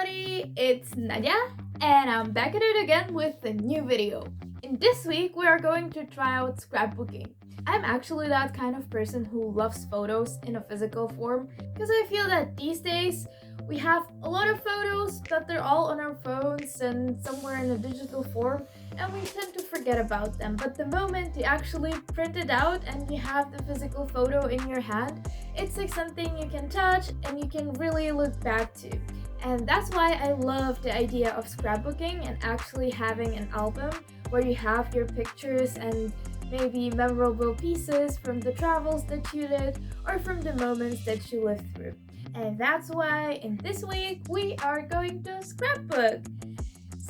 everybody, it's Nadia and I'm back at it again with a new video. In this week we are going to try out scrapbooking. I'm actually that kind of person who loves photos in a physical form because I feel that these days we have a lot of photos that they're all on our phones and somewhere in a digital form, and we tend to forget about them. But the moment you actually print it out and you have the physical photo in your hand, it's like something you can touch and you can really look back to. And that's why I love the idea of scrapbooking and actually having an album where you have your pictures and maybe memorable pieces from the travels that you did or from the moments that you lived through. And that's why in this week we are going to scrapbook.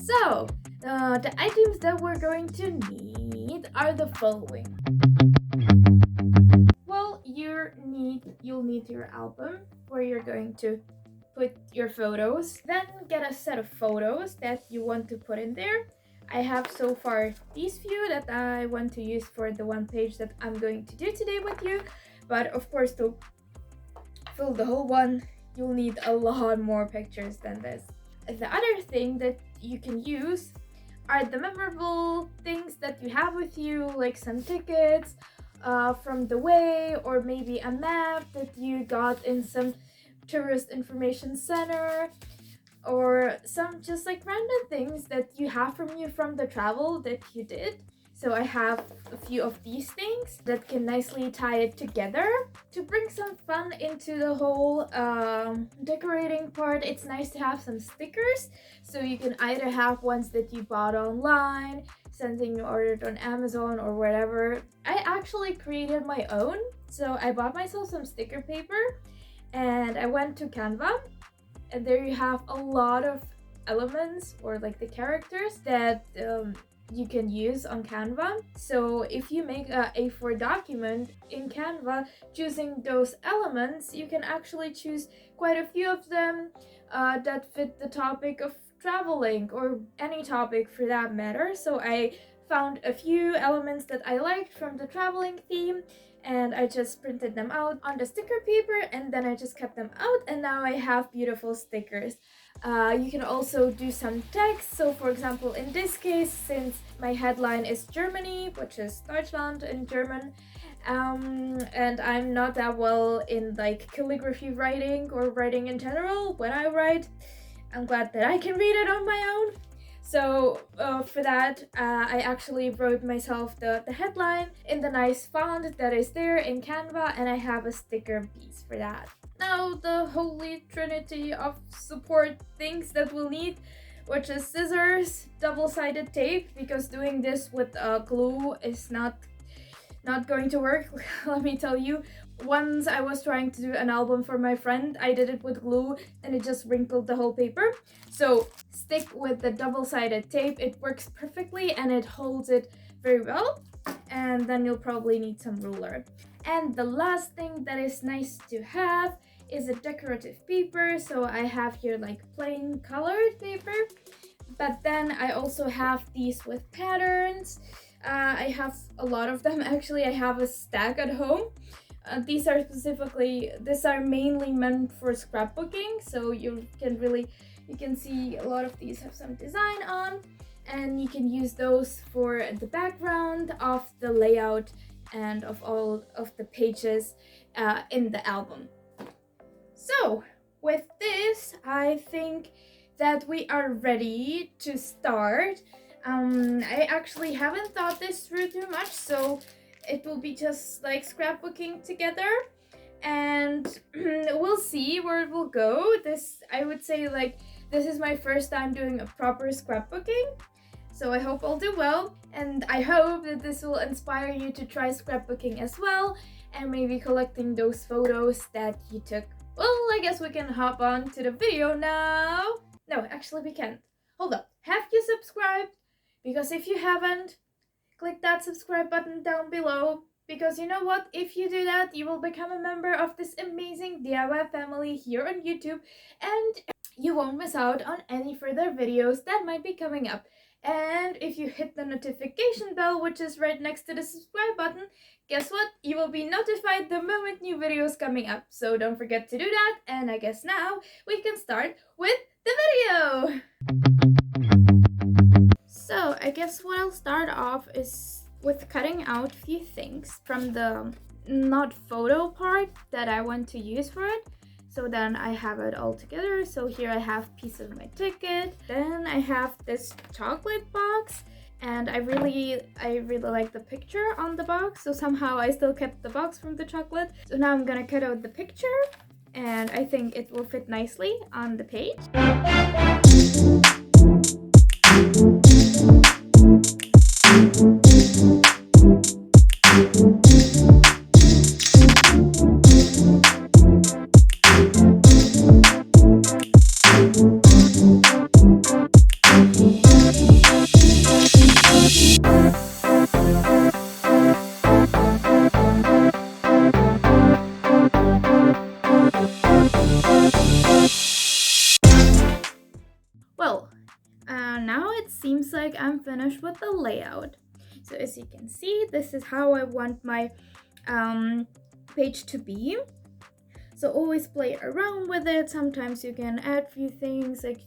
So, the items that we're going to need are the following. Well, you'll need your album where you're going to put your photos. Then get a set of photos that you want to put in there. I have so far these few that I want to use for the one page that I'm going to do today with you. But of course, to fill the whole one, you'll need a lot more pictures than this. The other thing that you can use are the memorable things that you have with you, like some tickets from the way, or maybe a map that you got in some tourist information center, or some just like random things that you have from the travel that you did. So I have a few of these things that can nicely tie it together. To bring some fun into the whole decorating part, it's nice to have some stickers. So you can either have ones that you bought online, something you ordered on Amazon or whatever. I actually created my own. So I bought myself some sticker paper and I went to Canva. And there you have a lot of elements or like the characters that you can use on Canva. So if you make a A4 document in Canva, choosing those elements, you can actually choose quite a few of them that fit the topic of traveling or any topic for that matter. So I found a few elements that I liked from the traveling theme, and I just printed them out on the sticker paper, and then I just kept them out, and now I have beautiful stickers. You can also do some text. So for example, in this case, since my headline is Germany, which is Deutschland in German, and I'm not that well in like calligraphy writing or writing in general when I write, I'm glad that I can read it on my own. So for that, I actually wrote myself the headline in the nice font that is there in Canva, and I have a sticker piece for that. Now the holy trinity of support things that we'll need, which is scissors, double-sided tape, because doing this with glue is not going to work. Let me tell you, once I was trying to do an album for my friend, I did it with glue and it just wrinkled the whole paper. So stick with the double-sided tape, it works perfectly and it holds it very well. And then you'll probably need some ruler. And the last thing that is nice to have is a decorative paper. So I have here like plain colored paper, but then I also have these with patterns. I have a lot of them actually. I have a stack at home. These are mainly meant for scrapbooking, so you can see a lot of these have some design on, and you can use those for the background of the layout and of all of the pages in the album. So with this, I think that we are ready to start. I actually haven't thought this through too much, so it will be just like scrapbooking together, and we'll see where it will go. I would say like this is my first time doing a proper scrapbooking, so I hope I'll do well, and I hope that this will inspire you to try scrapbooking as well, and maybe collecting those photos that you took. Well, I guess we can hop on to the video now. No, actually we can't. Hold up. Have you subscribed? Because if you haven't, click that subscribe button down below. Because you know what? If you do that, you will become a member of this amazing DIY family here on YouTube. And you won't miss out on any further videos that might be coming up. And if you hit the notification bell, which is right next to the subscribe button, guess what? You will be notified the moment new videos coming up. So don't forget to do that. And I guess now we can start with the go! So I guess what I'll start off is with cutting out a few things from the not photo part that I want to use for it. So then I have it all together. So here I have a piece of my ticket. Then I have this chocolate box, and I really like the picture on the box. So somehow I still kept the box from the chocolate. So now I'm gonna cut out the picture, and I think it will fit nicely on the page. Well, now it seems like I'm finished with the layout. So as you can see, this is how I want my page to be. So always play around with it. Sometimes you can add a few things, like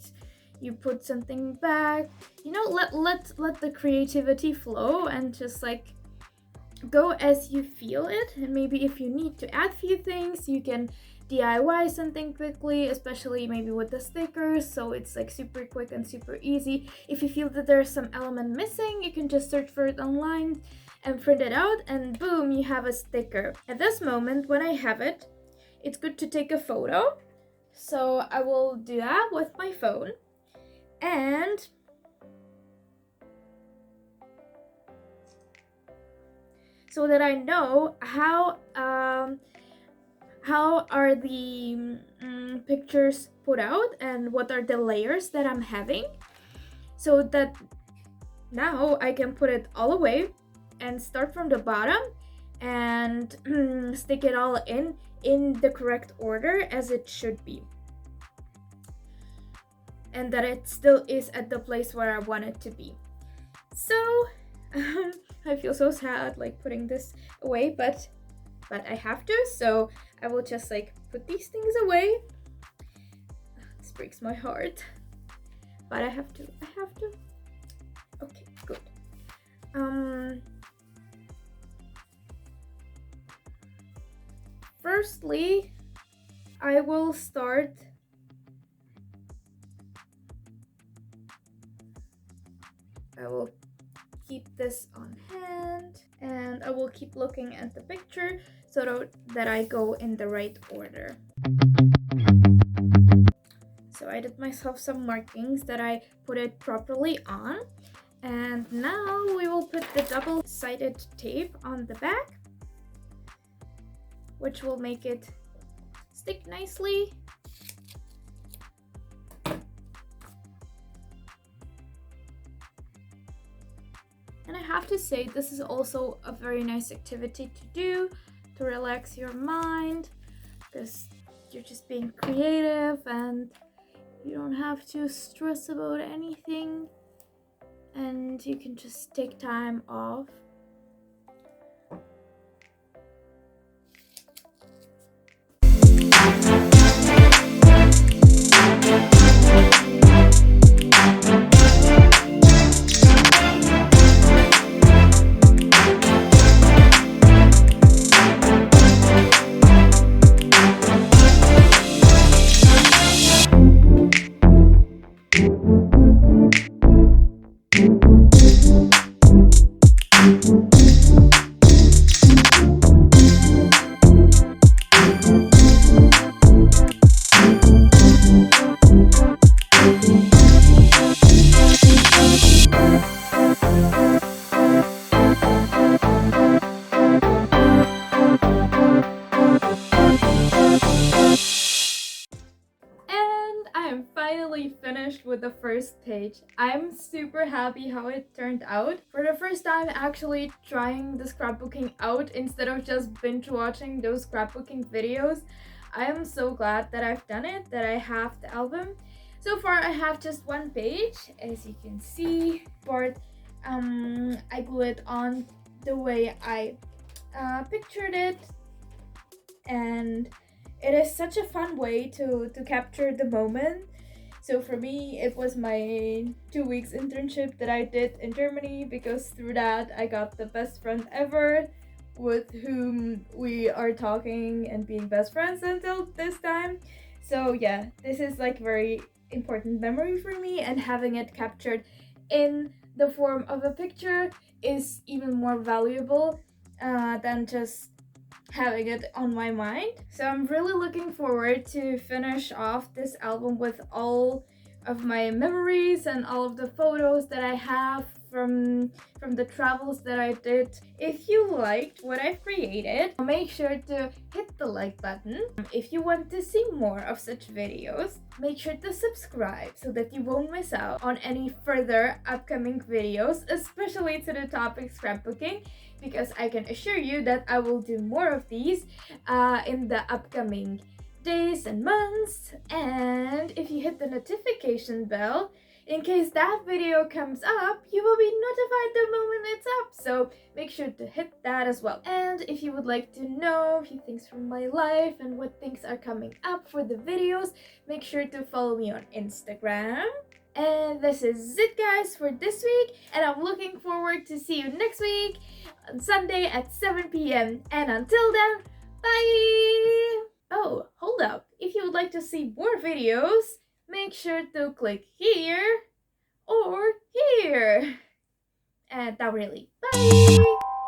you put something back. You know, let the creativity flow and just like go as you feel it. And maybe if you need to add a few things, you can DIY something quickly, especially maybe with the stickers, so it's like super quick and super easy. If you feel that there's some element missing, you can just search for it online and print it out, and boom, you have a sticker. At this moment, when I have it, it's good to take a photo. So I will do that with my phone, and so that I know how are the pictures put out and what are the layers that I'm having, so that now I can put it all away and start from the bottom and stick it all in the correct order as it should be, and that it still is at the place where I want it to be. So I feel so sad like putting this away, but I have to, so I will just like put these things away. This breaks my heart, but I have to. Okay, good. Firstly, I will start I will keep this on hand, and I will keep looking at the picture so that I go in the right order. So I did myself some markings that I put it properly on, and now we will put the double-sided tape on the back, which will make it stick nicely. And I have to say, this is also a very nice activity to do to relax your mind, because you're just being creative and you don't have to stress about anything, and you can just take time off. Finally finished with the first page. I'm super happy how it turned out. For the first time actually trying the scrapbooking out instead of just binge watching those scrapbooking videos. I am so glad that I've done it, that I have the album. So far I have just one page, as you can see, but I glue it on the way I pictured it, and it is such a fun way to capture the moment. So for me, it was my 2 weeks internship that I did in Germany, because through that I got the best friend ever, with whom we are talking and being best friends until this time. So yeah, this is like very important memory for me, and having it captured in the form of a picture is even more valuable than just having it on my mind. So I'm really looking forward to finish off this album with all of my memories and all of the photos that I have from the travels that I did. If you liked what I've created, make sure to hit the like button. If you want to see more of such videos, make sure to subscribe so that you won't miss out on any further upcoming videos, especially to the topic scrapbooking, because I can assure you that I will do more of these in the upcoming days and months. And if you hit the notification bell, in case that video comes up, you will be notified the moment it's up, so make sure to hit that as well. And if you would like to know a few things from my life and what things are coming up for the videos, make sure to follow me on Instagram. And this is it, guys, for this week, and I'm looking forward to see you next week on Sunday at 7 p.m. And until then, bye! Oh, hold up. If you would like to see more videos, make sure to click here or here. And that really. Bye!